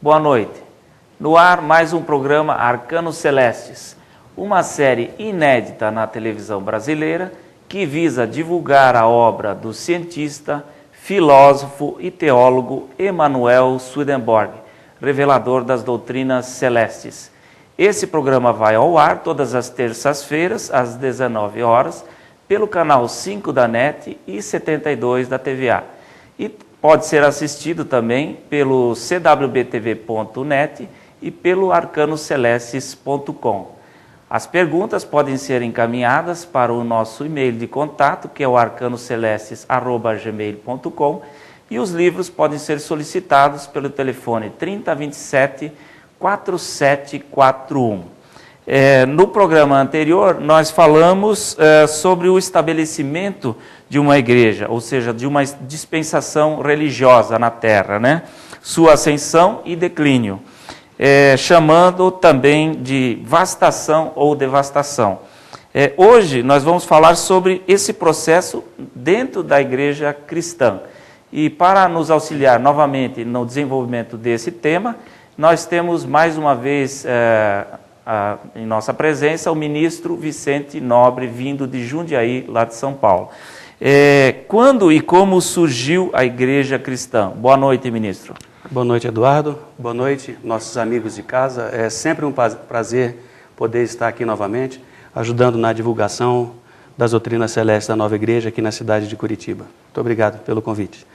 Boa noite. No ar, mais um programa Arcanos Celestes, uma série inédita na televisão brasileira que visa divulgar a obra do cientista, filósofo e teólogo Emanuel Swedenborg, revelador das doutrinas celestes. Esse programa vai ao ar todas as terças-feiras, às 19 horas, pelo canal 5 da NET e 72 da TVA. E pode ser assistido também pelo cwbtv.net e pelo arcanoscelestes.com. As perguntas podem ser encaminhadas para o nosso e-mail de contato, que é o arcanoscelestes@gmail.com, e os livros podem ser solicitados pelo telefone 3027 4741. No programa anterior, nós falamos sobre o estabelecimento de uma igreja, ou seja, de uma dispensação religiosa na Terra, né? Sua ascensão e declínio, chamando também de vastação ou devastação. Hoje nós vamos falar sobre esse processo dentro da igreja cristã. E para nos auxiliar novamente no desenvolvimento desse tema, nós temos mais uma vez em nossa presença o ministro Vicente Nobre, vindo de Jundiaí, lá de São Paulo. Quando e como surgiu a igreja cristã? Boa noite, ministro. Boa noite, Eduardo. Boa noite, nossos amigos de casa. É sempre um prazer poder estar aqui novamente, ajudando na divulgação das doutrinas celestes da nova igreja aqui na cidade de Curitiba. Muito obrigado pelo convite.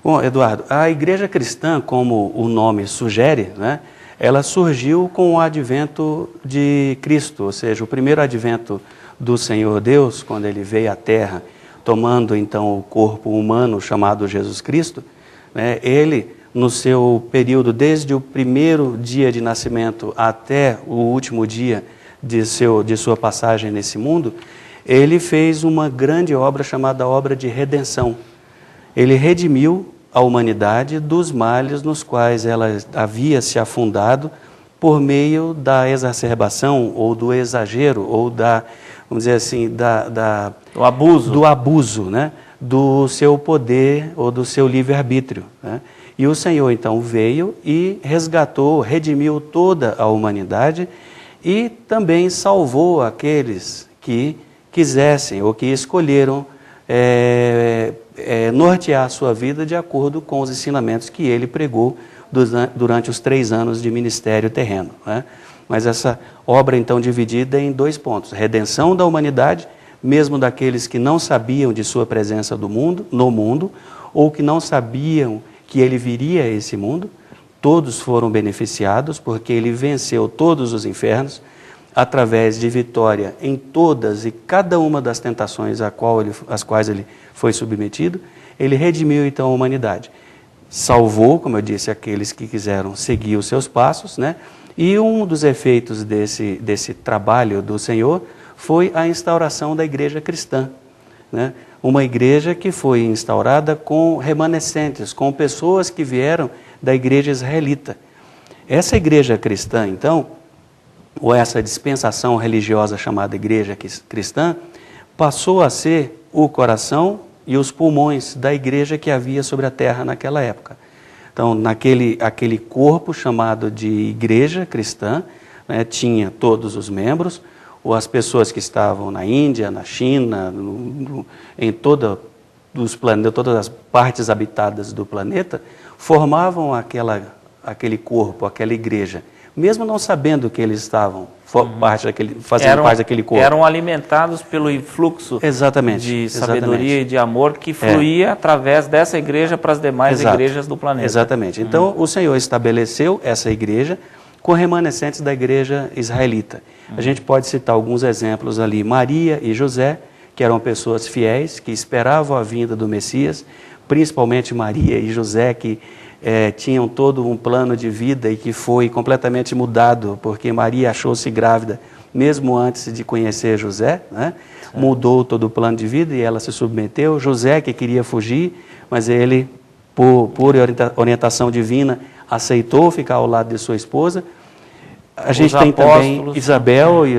Bom, Eduardo, a igreja cristã, como o nome sugere, né, ela surgiu com o advento de Cristo, ou seja, o primeiro advento do Senhor Deus, quando ele veio à Terra, tomando então o corpo humano chamado Jesus Cristo, né, ele, no seu período, desde o primeiro dia de nascimento até o último dia de sua passagem nesse mundo, ele fez uma grande obra chamada obra de redenção. Ele redimiu a humanidade dos males nos quais ela havia se afundado por meio da exacerbação ou do exagero ou vamos dizer assim, do abuso, né, do seu poder ou do seu livre-arbítrio, né? E o Senhor então veio e resgatou, redimiu toda a humanidade e também salvou aqueles que quisessem ou que escolheram nortear a sua vida de acordo com os ensinamentos que ele pregou durante os 3 anos de ministério terreno, né? Mas essa obra então dividida em 2 pontos: redenção da humanidade, mesmo daqueles que não sabiam de sua presença no mundo, ou que não sabiam que ele viria a esse mundo. Todos foram beneficiados porque ele venceu todos os infernos através de vitória em todas e cada uma das tentações às quais ele foi submetido. Ele redimiu então a humanidade, salvou, como eu disse, aqueles que quiseram seguir os seus passos, né? E um dos efeitos desse trabalho do Senhor foi a instauração da igreja cristã, né? Uma igreja que foi instaurada com remanescentes, com pessoas que vieram da igreja israelita. Essa igreja cristã, então, ou essa dispensação religiosa chamada igreja cristã, passou a ser o coração e os pulmões da igreja que havia sobre a terra naquela época. Então, aquele corpo chamado de igreja cristã, né, tinha todos os membros, ou as pessoas que estavam na Índia, na China, em todas as partes habitadas do planeta, formavam aquele corpo, aquela igreja, mesmo não sabendo que eles estavam fazendo parte daquele corpo. Eram alimentados pelo influxo de sabedoria e de amor que fluía através dessa igreja para as demais igrejas do planeta. Exatamente. Então, o Senhor estabeleceu essa igreja com remanescentes da igreja israelita. A gente pode citar alguns exemplos ali: Maria e José, que eram pessoas fiéis, que esperavam a vinda do Messias, principalmente Maria e José, que tinham todo um plano de vida e que foi completamente mudado, porque Maria achou-se grávida mesmo antes de conhecer José, né? Mudou todo o plano de vida e ela se submeteu. José, que queria fugir, mas ele, por orientação divina, aceitou ficar ao lado de sua esposa. A gente tem também Isabel e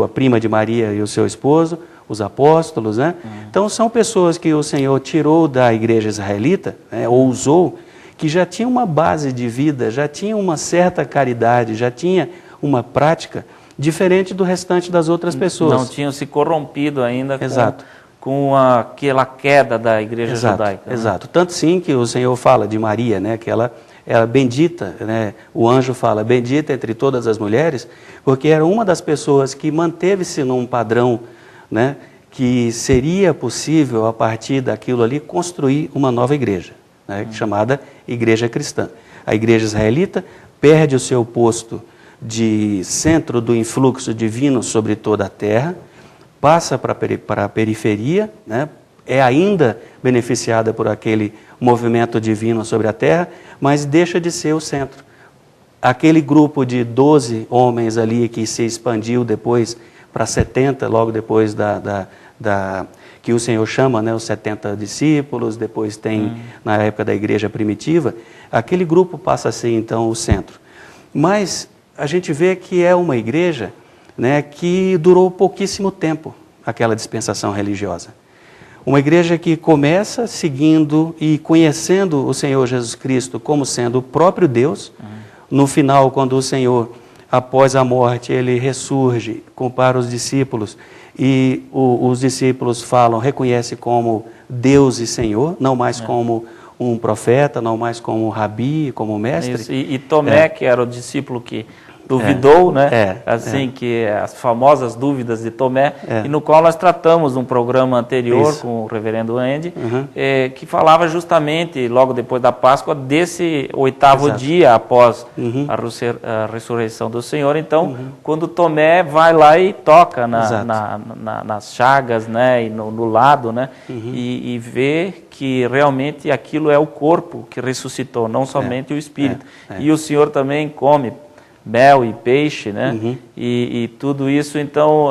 a prima de Maria e o seu esposo, os apóstolos, né? Então são pessoas que o Senhor tirou da igreja israelita, né, ou usou, que já tinha uma base de vida, já tinha uma certa caridade, já tinha uma prática diferente do restante das outras pessoas. Não tinham se corrompido ainda Exato. com aquela queda da igreja judaica. Né? Exato. Tanto sim que o Senhor fala de Maria, né, que ela era bendita, né, o anjo fala, bendita entre todas as mulheres, porque era uma das pessoas que manteve-se num padrão, né, que seria possível, a partir daquilo ali, construir uma nova igreja, né, chamada Igreja Cristã. A igreja israelita perde o seu posto de centro do influxo divino sobre toda a terra, passa para a periferia, né, é ainda beneficiada por aquele movimento divino sobre a terra, mas deixa de ser o centro. Aquele grupo de 12 homens ali que se expandiu depois para 70, logo depois que o Senhor chama, né, os 70 discípulos, depois tem, na época da igreja primitiva, aquele grupo passa a ser então o centro. Mas a gente vê que é uma igreja, né, que durou pouquíssimo tempo, aquela dispensação religiosa. Uma igreja que começa seguindo e conhecendo o Senhor Jesus Cristo como sendo o próprio Deus. No final, quando o Senhor, após a morte, ele ressurge para os discípulos e os discípulos falam, reconhece como Deus e Senhor, não mais como um profeta, não mais como um rabi, como mestre. Isso. E Tomé, que era o discípulo que duvidou, né? Que as famosas dúvidas de Tomé, e no qual nós tratamos num programa anterior com o reverendo Andy, que falava justamente, logo depois da Páscoa, desse 8º dia após a ressurreição do Senhor. Então, quando Tomé vai lá e toca nas chagas, né? E no lado, né? E vê que realmente aquilo é o corpo que ressuscitou, não somente o espírito. E o Senhor também come mel e peixe, né? E tudo isso, então,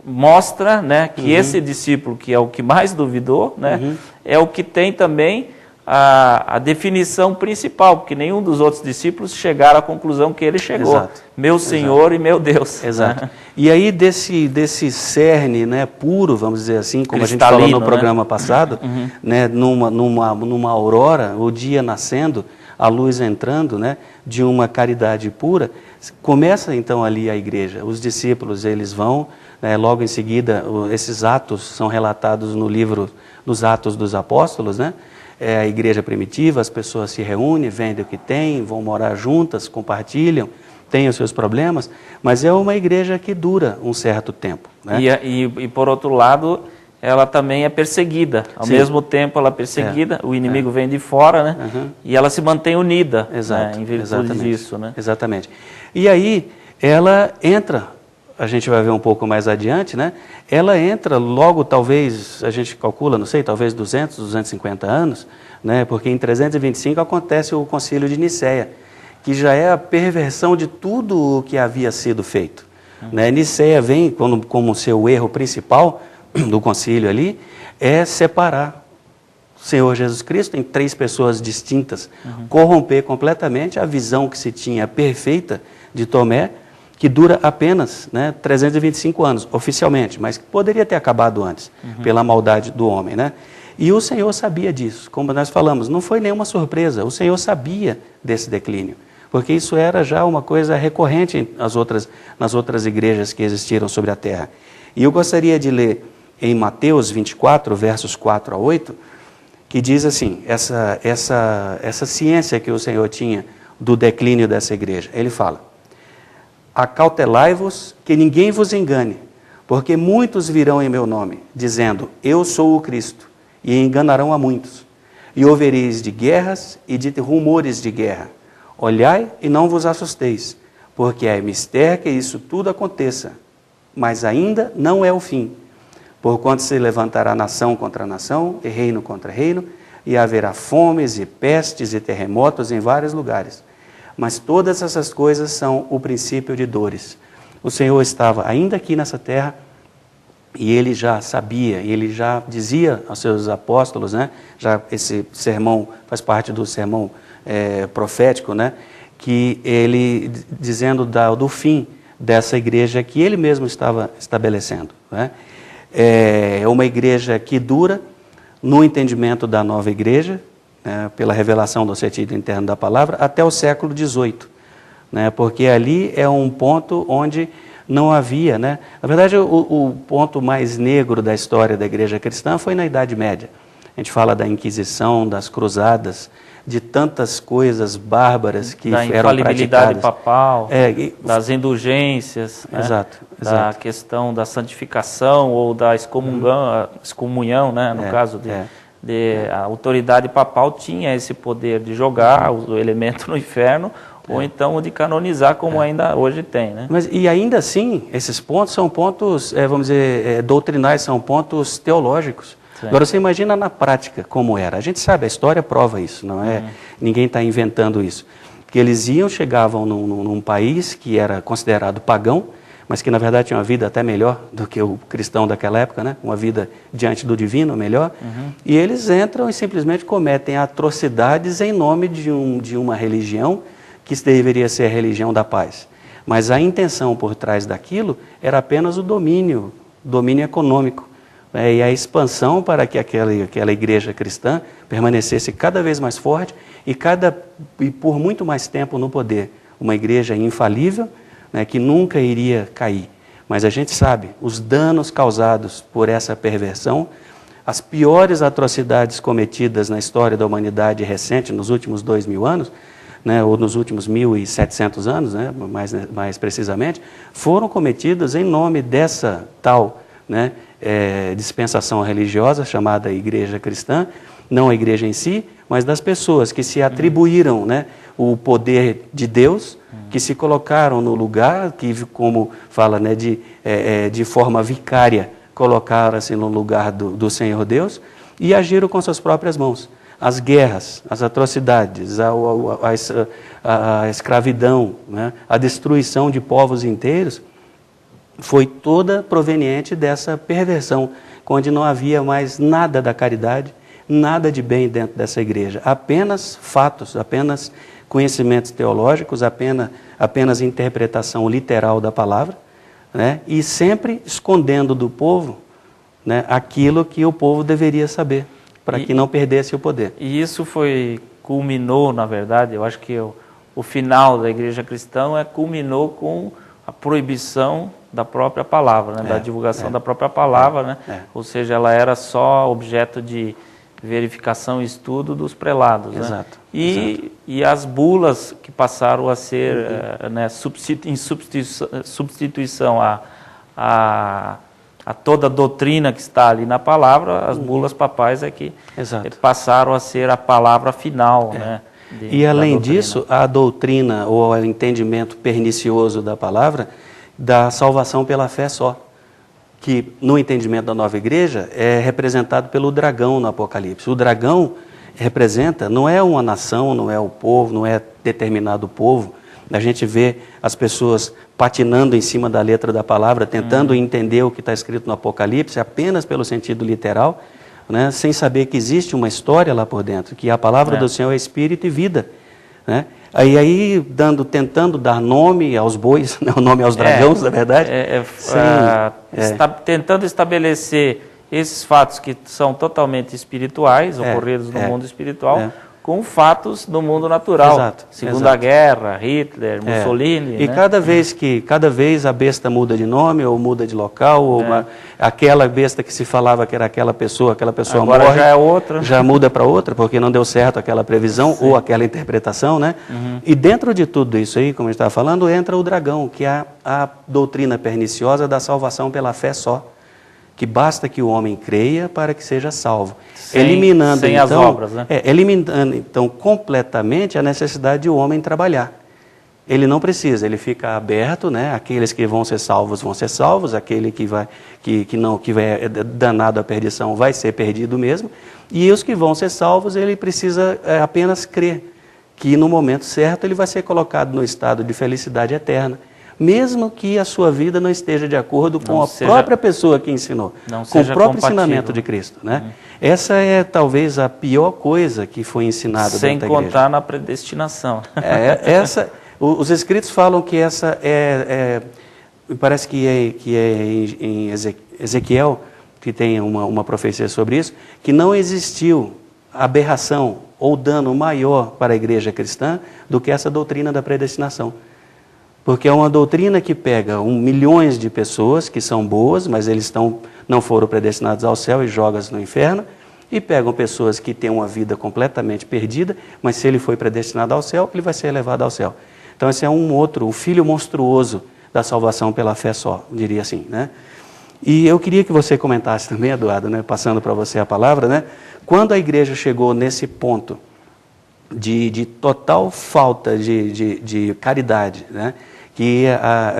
mostra, né, que esse discípulo, que é o que mais duvidou, né, é o que tem também a definição principal, porque nenhum dos outros discípulos chegaram à conclusão que ele chegou. Meu Senhor e meu Deus. Exato. E aí desse cerne, né, puro, vamos dizer assim, como a gente falou no programa passado, né, numa aurora, o dia nascendo, a luz entrando, né, de uma caridade pura, começa então ali a igreja. Os discípulos, eles vão, né, logo em seguida, esses atos são relatados no livro dos Atos dos Apóstolos, né? É a igreja primitiva, as pessoas se reúnem, vendem o que têm, vão morar juntas, compartilham, têm os seus problemas, mas é uma igreja que dura um certo tempo. Né? E por outro lado, ela também é perseguida. Ao mesmo tempo ela é perseguida, o inimigo vem de fora, né? E ela se mantém unida, né? Em virtude disso. Né? Exatamente. E aí ela entra, a gente vai ver um pouco mais adiante, né? Ela entra logo, talvez, a gente calcula, não sei, talvez 200, 250 anos, né? Porque em 325 acontece o Concílio de Nicéia, que já é a perversão de tudo o que havia sido feito. Né? Nicéia vem como seu erro principal do concílio ali, é separar o Senhor Jesus Cristo em 3 pessoas distintas, corromper completamente a visão que se tinha perfeita de Tomé, que dura apenas, né, 325 anos, oficialmente, mas poderia ter acabado antes, pela maldade do homem. Né? E o Senhor sabia disso, como nós falamos, não foi nenhuma surpresa, o Senhor sabia desse declínio, porque isso era já uma coisa recorrente nas outras igrejas que existiram sobre a terra. E eu gostaria de ler em Mateus 24, versos 4 a 8, que diz assim, essa ciência que o Senhor tinha do declínio dessa igreja. Ele fala, acautelai-vos que ninguém vos engane, porque muitos virão em meu nome, dizendo, eu sou o Cristo, e enganarão a muitos. E ouvireis de guerras e de rumores de guerra. Olhai e não vos assusteis, porque é mister que isso tudo aconteça, mas ainda não é o fim. Porquanto se levantará nação contra nação, e reino contra reino, e haverá fomes e pestes e terremotos em vários lugares. Mas todas essas coisas são o princípio de dores. O Senhor estava ainda aqui nessa terra, e ele já sabia, e ele já dizia aos seus apóstolos, né? Já esse sermão faz parte do sermão profético, né? Que ele dizendo do fim dessa igreja que ele mesmo estava estabelecendo, né? É uma igreja que dura no entendimento da nova igreja, né, pela revelação do sentido interno da palavra, até o século XVIII, né, porque ali é um ponto onde não havia, né, na verdade o ponto mais negro da história da igreja cristã foi na Idade Média. A gente fala da Inquisição, das cruzadas, de tantas coisas bárbaras que eram praticadas. Da infalibilidade papal, das indulgências, exato, né? Da questão da santificação ou da excomunhão, né? No caso a autoridade papal tinha esse poder de jogar o elemento no inferno, ou então de canonizar, como ainda hoje tem, né? Mas, e ainda assim, esses pontos são pontos, vamos dizer, doutrinais, são pontos teológicos. Sim. Agora você imagina na prática como era. A gente sabe, a história prova isso, não é? Ninguém está inventando isso. Que eles chegavam num país que era considerado pagão, mas que na verdade tinha uma vida até melhor do que o cristão daquela época, né? Uma vida diante do divino melhor. E eles entram e simplesmente cometem atrocidades em nome de uma religião que deveria ser a religião da paz. Mas a intenção por trás daquilo era apenas o domínio econômico. E a expansão para que aquela igreja cristã permanecesse cada vez mais forte e por muito mais tempo no poder. Uma igreja infalível, né, que nunca iria cair. Mas a gente sabe, os danos causados por essa perversão, as piores atrocidades cometidas na história da humanidade recente, nos últimos 2000 anos, né, ou nos últimos 1700 anos, né, mais precisamente, foram cometidas em nome dessa tal, né, dispensação religiosa chamada igreja cristã, não a igreja em si, mas das pessoas que se atribuíram, né, o poder de Deus, que se colocaram no lugar, que como fala, né, de forma vicária, colocaram-se no lugar do Senhor Deus e agiram com suas próprias mãos. As guerras, as atrocidades, a escravidão, né, a destruição de povos inteiros, foi toda proveniente dessa perversão, onde não havia mais nada da caridade, nada de bem dentro dessa igreja. Apenas fatos, apenas conhecimentos teológicos, apenas interpretação literal da palavra, né? E sempre escondendo do povo, né, aquilo que o povo deveria saber, para que não perdesse o poder. E isso culminou, na verdade, eu acho que o final da igreja cristã culminou com a proibição da própria palavra, né? Da divulgação da própria palavra, né? Ou seja, ela era só objeto de verificação e estudo dos prelados. Exato. Né? E as bulas que passaram a ser né, em substituição a toda a doutrina que está ali na palavra, as bulas papais que passaram a ser a palavra final, né? E além disso, a doutrina ou o entendimento pernicioso da palavra, da salvação pela fé só, que no entendimento da nova igreja é representado pelo dragão no Apocalipse. O dragão representa, não é uma nação, não é o povo, não é determinado povo. A gente vê as pessoas patinando em cima da letra da palavra, tentando entender o que está escrito no Apocalipse apenas pelo sentido literal, né, sem saber que existe uma história lá por dentro, que a palavra do Senhor é espírito e vida, né? Aí tentando dar nome aos bois, o nome aos dragões, na verdade. Tentando estabelecer esses fatos que são totalmente espirituais, ocorridos no mundo espiritual, com fatos do mundo natural. Exato, Segunda Guerra, Hitler, Mussolini. E né? cada vez a besta muda de nome, ou muda de local, ou aquela besta que se falava que era aquela pessoa agora morre, já é outra. Já muda para outra, porque não deu certo aquela previsão ou aquela interpretação, né? E dentro de tudo isso aí, como a gente estava falando, entra o dragão, que é a doutrina perniciosa da salvação pela fé só. Que basta que o homem creia para que seja salvo. Eliminando as obras, né? Eliminando então completamente a necessidade de o homem trabalhar. Ele não precisa, ele fica aberto, né? Aqueles que vão ser salvos, aquele que é danado à perdição vai ser perdido mesmo, e os que vão ser salvos, ele precisa apenas crer que no momento certo ele vai ser colocado no estado de felicidade eterna. Mesmo que a sua vida não esteja de acordo com a própria pessoa que ensinou, com o próprio ensinamento de Cristo, né? Essa é talvez a pior coisa que foi ensinada dentro da igreja. Sem contar na predestinação. Os escritos falam que essa parece que é em Ezequiel, que tem uma profecia sobre isso, que não existiu aberração ou dano maior para a igreja cristã do que essa doutrina da predestinação. Porque é uma doutrina que pega milhões de pessoas que são boas, mas eles não foram predestinados ao céu e joga-as no inferno, e pegam pessoas que têm uma vida completamente perdida, mas se ele foi predestinado ao céu, ele vai ser elevado ao céu. Então esse é um filho monstruoso da salvação pela fé só, diria assim, né? E eu queria que você comentasse também, Eduardo, né, passando para você a palavra, né, quando a igreja chegou nesse ponto de total falta de caridade, né, que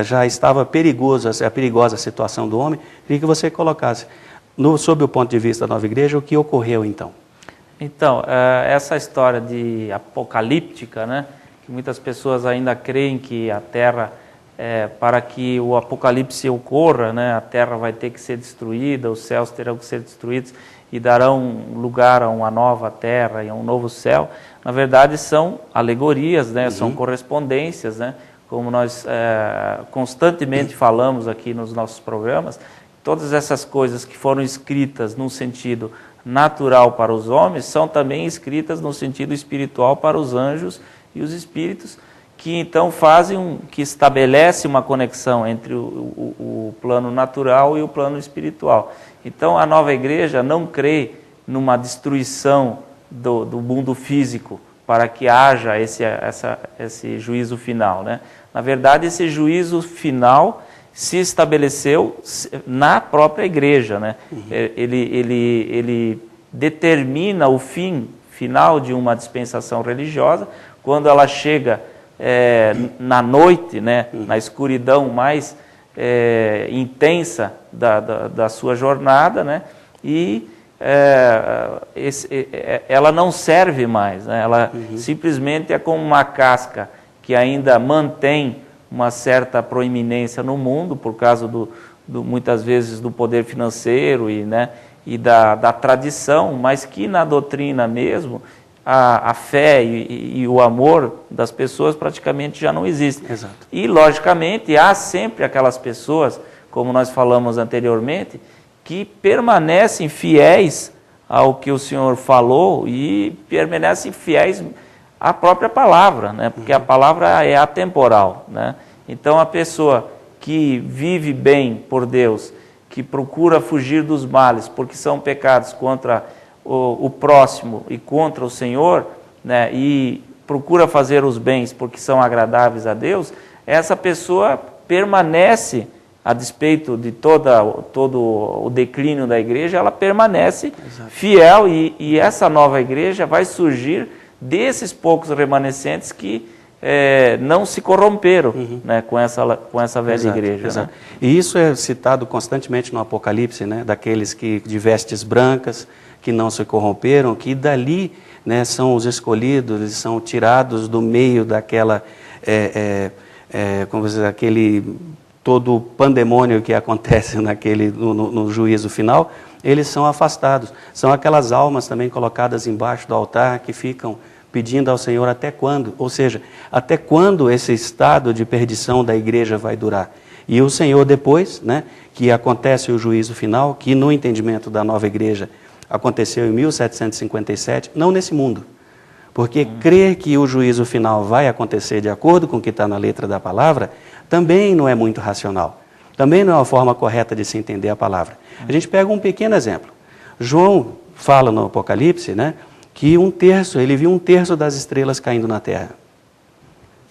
já estava perigosa a situação do homem, queria que você colocasse, sob o ponto de vista da nova igreja, o que ocorreu então. Então, essa história de apocalíptica, né, que muitas pessoas ainda creem que a Terra, para que o apocalipse ocorra, né, a Terra vai ter que ser destruída, os céus terão que ser destruídos e darão lugar a uma nova Terra e a um novo céu. Na verdade, são alegorias, né, são correspondências, né, como nós constantemente falamos aqui nos nossos programas. Todas essas coisas que foram escritas num sentido natural para os homens são também escritas no sentido espiritual para os anjos e os espíritos, que então que estabelece uma conexão entre o plano natural e o plano espiritual. Então a nova igreja não crê numa destruição do mundo físico para que haja esse juízo final, né? Na verdade, esse juízo final se estabeleceu na própria igreja, né? Ele determina o fim final de uma dispensação religiosa, quando ela chega na noite, né, na escuridão mais intensa da sua jornada, né, e ela não serve mais, né, ela simplesmente é como uma casca que ainda mantém uma certa proeminência no mundo, por causa muitas vezes do poder financeiro e da tradição, mas que na doutrina mesmo, a fé e o amor das pessoas praticamente já não existem. Exato. E, logicamente, há sempre aquelas pessoas, como nós falamos anteriormente, que permanecem fiéis ao que o Senhor falou e permanecem fiéis à própria palavra, né? Porque a palavra é atemporal, né? Então, a pessoa que vive bem por Deus, que procura fugir dos males, porque são pecados contra o próximo e contra o Senhor, né, e procura fazer os bens porque são agradáveis a Deus, essa pessoa permanece, a despeito de todo o declínio da igreja, ela permanece fiel, e essa nova igreja vai surgir desses poucos remanescentes que não se corromperam, né, com essa velha igreja. Exato. Né? E isso é citado constantemente no Apocalipse, né, daqueles que de vestes brancas, que não se corromperam, que dali, né, são os escolhidos, eles são tirados do meio daquela, como dizer, aquele todo o pandemônio que acontece no juízo final, eles são afastados. São aquelas almas também colocadas embaixo do altar que ficam pedindo ao Senhor até quando, ou seja, até quando esse estado de perdição da igreja vai durar. E o Senhor depois, né, que acontece o juízo final, que no entendimento da nova igreja aconteceu em 1757, não nesse mundo. Porque crer que o juízo final vai acontecer de acordo com o que está na letra da palavra, também não é muito racional. Também não é uma forma correta de se entender a palavra. A gente pega um pequeno exemplo. João fala no Apocalipse, né, que ele viu 1/3 das estrelas caindo na terra.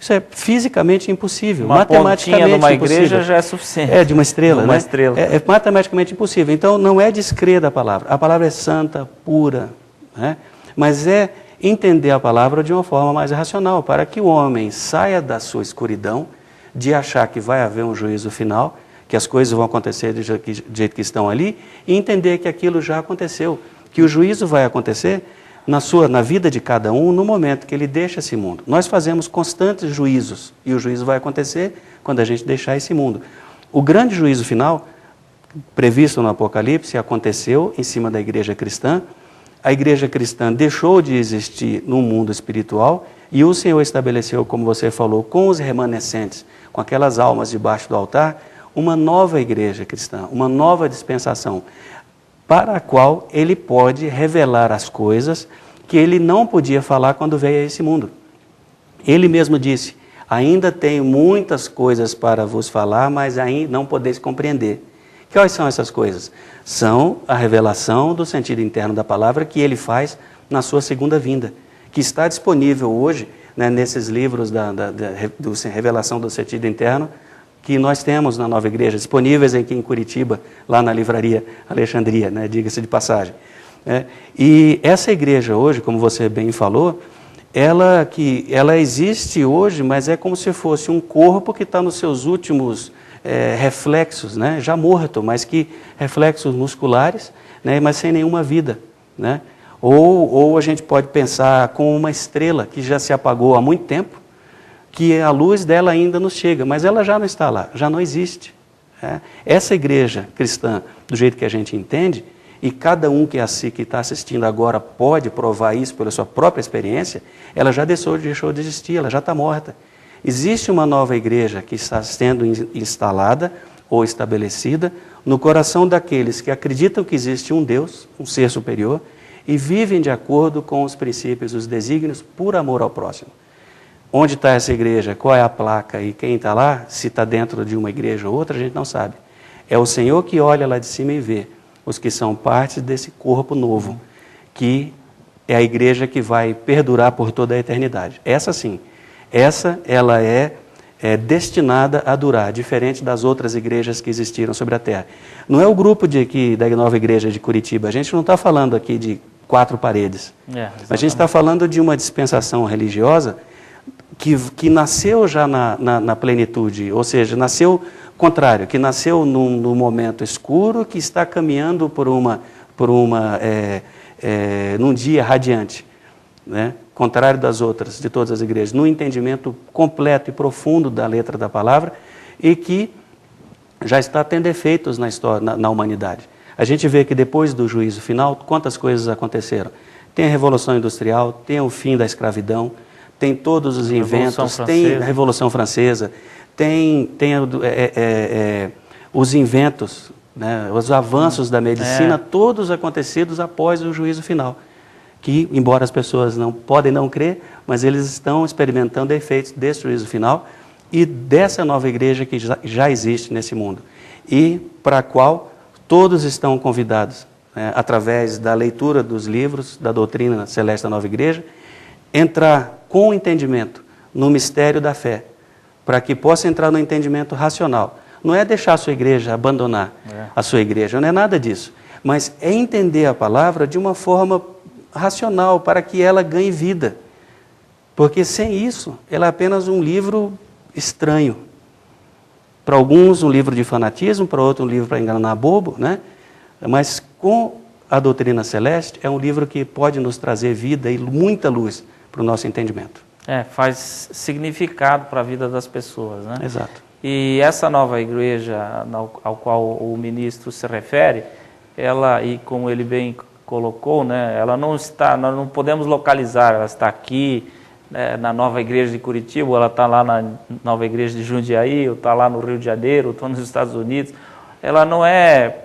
Isso é fisicamente impossível, matematicamente de uma impossível. igreja já é suficiente. De uma estrela, de uma né? estrela. É matematicamente impossível. Então, não é descrer da palavra. A palavra é santa, pura, né? Mas é entender a palavra de uma forma mais racional, para que o homem saia da sua escuridão, de achar que vai haver um juízo final, que as coisas vão acontecer do jeito que estão ali, e entender que aquilo já aconteceu, que o juízo vai acontecer na vida de cada um, no momento que ele deixa esse mundo. Nós fazemos constantes juízos, e o juízo vai acontecer quando a gente deixar esse mundo. O grande juízo final, previsto no Apocalipse, aconteceu em cima da igreja cristã. A igreja cristã deixou de existir no mundo espiritual, e o Senhor estabeleceu, como você falou, com os remanescentes, com aquelas almas debaixo do altar, uma nova igreja cristã, uma nova dispensação, para a qual Ele pode revelar as coisas que ele não podia falar quando veio a esse mundo. Ele mesmo disse: ainda tenho muitas coisas para vos falar, mas ainda não podeis compreender. Quais são essas coisas? São a revelação do sentido interno da palavra que ele faz na sua segunda vinda, que está disponível hoje, né, nesses livros do Revelação do Sentido Interno, que nós temos na Nova Igreja, disponíveis aqui em Curitiba, lá na livraria Alexandria, né, diga-se de passagem. E essa igreja hoje, como você bem falou, ela existe hoje, mas é como se fosse um corpo que está nos seus últimos reflexos, né, já morto, mas que reflexos musculares, né, mas sem nenhuma vida, né? Ou a gente pode pensar com uma estrela que já se apagou há muito tempo, que a luz dela ainda nos chega, mas ela já não está lá, já não existe. Essa igreja cristã, do jeito que a gente entende, e cada um que está assistindo agora pode provar isso pela sua própria experiência, ela já deixou de existir, ela já está morta. Existe uma nova igreja que está sendo instalada ou estabelecida no coração daqueles que acreditam que existe um Deus, um ser superior, e vivem de acordo com os princípios, os desígnios, por amor ao próximo. Onde está essa igreja? Qual é a placa? E quem está lá? Se está dentro de uma igreja ou outra, a gente não sabe. É o Senhor que olha lá de cima e vê os que são partes desse corpo novo, que é a igreja que vai perdurar por toda a eternidade. Essa sim, ela é destinada a durar, diferente das outras igrejas que existiram sobre a terra. Não é o grupo da Nova Igreja de Curitiba, a gente não está falando aqui de 4 paredes. A gente está falando de uma dispensação religiosa que nasceu já na plenitude, ou seja, nasceu contrário, que nasceu num momento escuro, que está caminhando num dia radiante, né? Contrário das outras, de todas as igrejas, num entendimento completo e profundo da letra da palavra, e que já está tendo efeitos na história, na humanidade. A gente vê que depois do juízo final, quantas coisas aconteceram. Tem a Revolução Industrial, tem o fim da escravidão, tem todos os inventos, tem a Revolução Francesa, tem os inventos, né, os avanços da medicina, todos acontecidos após o juízo final. Que, embora as pessoas podem não crer, mas eles estão experimentando efeitos desse juízo final e dessa nova igreja que já existe nesse mundo. E para a qual todos estão convidados, né, através da leitura dos livros, da doutrina celeste da nova igreja, entrar com entendimento no mistério da fé, para que possa entrar no entendimento racional. Não é deixar a sua igreja, abandonar a sua igreja, não é nada disso, mas é entender a palavra de uma forma racional, para que ela ganhe vida. Porque sem isso, ela é apenas um livro estranho. Para alguns, um livro de fanatismo, para outros, um livro para enganar bobo, né? Mas com a doutrina celeste, é um livro que pode nos trazer vida e muita luz para o nosso entendimento. Faz significado para a vida das pessoas, né? Exato. E essa nova igreja ao qual o ministro se refere, ela, e como ele bem colocou, né, ela não está, nós não podemos localizar, ela está aqui, né, na Nova Igreja de Curitiba, ou ela está lá na Nova Igreja de Jundiaí, ou está lá no Rio de Janeiro, ou está nos Estados Unidos. Ela não é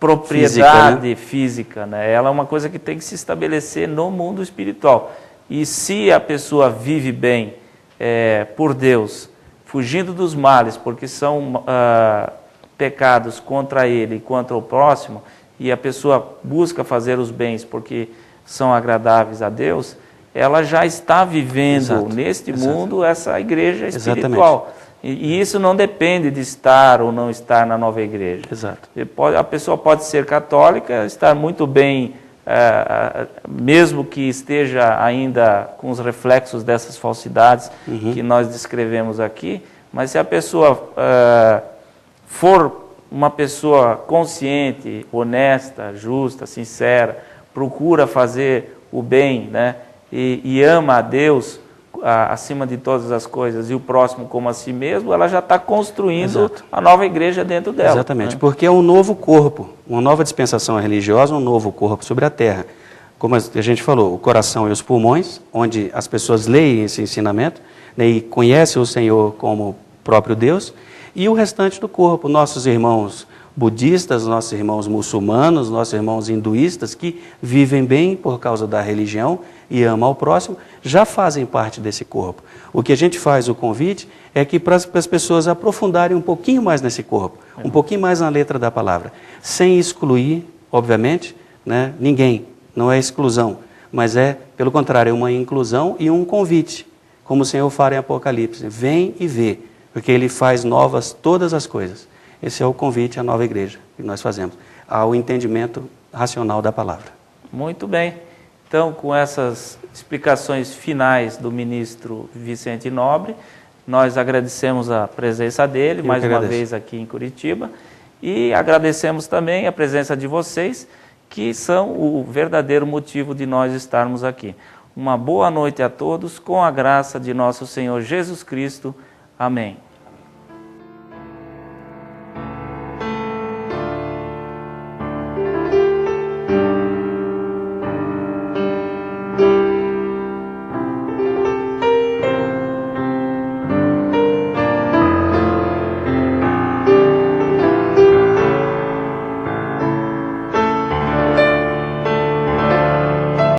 propriedade física, né? Ela é uma coisa que tem que se estabelecer no mundo espiritual. E se a pessoa vive bem por Deus, fugindo dos males, porque são pecados contra ele e contra o próximo, e a pessoa busca fazer os bens porque são agradáveis a Deus, ela já está vivendo neste mundo essa igreja espiritual. E isso não depende de estar ou não estar na nova igreja. A pessoa pode ser católica, estar muito bem, mesmo que esteja ainda com os reflexos dessas falsidades que nós descrevemos aqui, mas se a pessoa for uma pessoa consciente, honesta, justa, sincera, procura fazer o bem, né? E ama a Deus acima de todas as coisas e o próximo como a si mesmo, ela já está construindo a nova igreja dentro dela. Exatamente, né? Porque é um novo corpo, uma nova dispensação religiosa, um novo corpo sobre a terra. Como a gente falou, o coração e os pulmões, onde as pessoas leem esse ensinamento, né, e conhecem o Senhor como próprio Deus, e o restante do corpo, nossos irmãos budistas, nossos irmãos muçulmanos, nossos irmãos hinduístas, que vivem bem por causa da religião e amam ao próximo, já fazem parte desse corpo. O que a gente faz, o convite, é que para as pessoas aprofundarem um pouquinho mais nesse corpo, um pouquinho mais na letra da palavra, sem excluir, obviamente, né, ninguém, não é exclusão, mas é, pelo contrário, é uma inclusão e um convite, como o Senhor fala em Apocalipse, vem e vê, porque Ele faz novas todas as coisas. Esse é o convite à nova igreja que nós fazemos, ao entendimento racional da palavra. Muito bem. Então, com essas explicações finais do ministro Vicente Nobre, nós agradecemos a presença dele, mais uma vez aqui em Curitiba, e agradecemos também a presença de vocês, que são o verdadeiro motivo de nós estarmos aqui. Uma boa noite a todos, com a graça de nosso Senhor Jesus Cristo. Amém.